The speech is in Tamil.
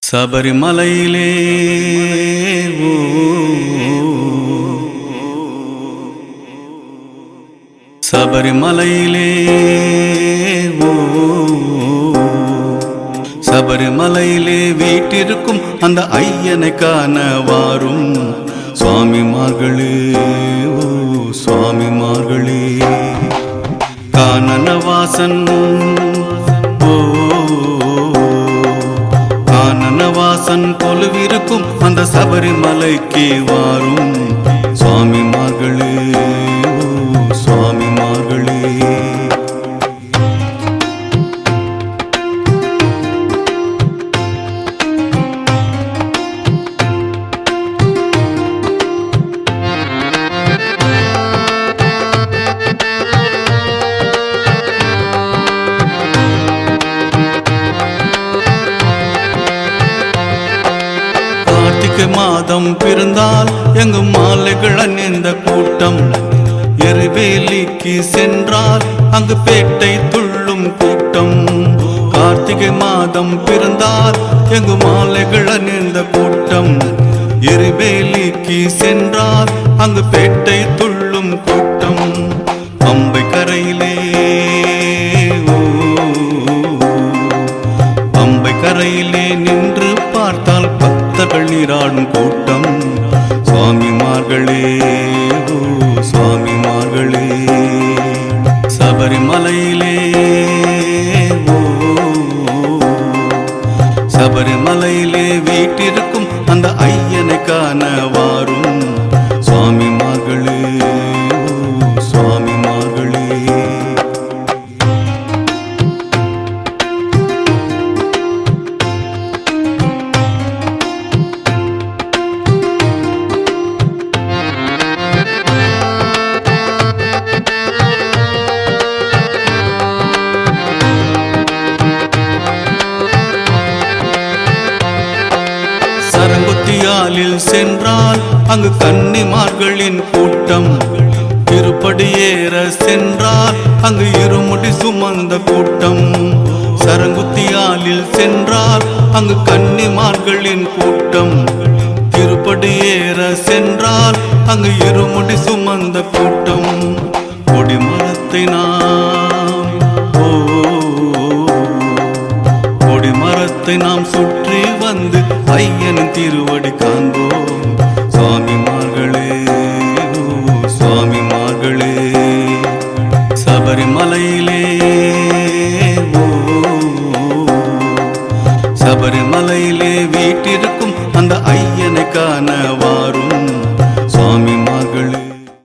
சபரிமலையிலே சபரிமலையிலே சபரிமலையிலே வீட்டிருக்கும் அந்த ஐயனை காண வாரும் சுவாமிமார்களே, ஓ சுவாமிமார்களே. கானனவாசன் கானனவாசன் கொலுவிருக்கும் அந்த சபரிமலைக்கு வாரும் சுவாமிமார்களே, ஓ சுவாமிமார்களே. மாதம் பிறந்தால் எங்கும் மாலைகள் அணிந்த கூட்டம், எருவேலிக்கு சென்றால் அங்கு பேட்டை துள்ளும் கூட்டம். கார்த்திகை மாதம் பிறந்தால் எங்கும் மாலைகள் அணிந்த கூட்டம், எருவேலிக்கு சென்றால் அங்கு பேட்டை துள்ளும் கூட்டம். பம்பை கரையிலே பம்பை கரையிலே நின்று பார்த்தால் பக்தர்கள் நீராடும் கூட்டம். சுவாமிமார்களே, ஓ சுவாமிமார்களே. சபரிமலையிலே சபரிமலையிலே வீட்டிருக்கும் அந்த ஐயனை காண வாரும் சுவாமிமார்களே, ஓ சுவாமிமார்களே. சரங்குத்தியாலில் சென்றால் அங்கு கன்னிமார்களின் கூட்டம், திருப்படி ஏற சென்றால் அங்கு இருமுடி சுமந்த கூட்டம். சரங்குத்தியாலில் சென்றால் அங்கு கன்னிமார்களின் கூட்டம், திருப்படி ஏற சென்றால் அங்கு இருமுடி சுமந்த கூட்டம். கொடிமரத்தை கொடிமரத்தை நாம் சுற்றி வந்து ஐயனின் திருவடி காண்போம். சுவாமிமார்களே, ஓ சுவாமிமார்களே. சபரிமலையிலே சபரிமலையிலே வீட்டிருக்கும் அந்த ஐயனை காண வாரும்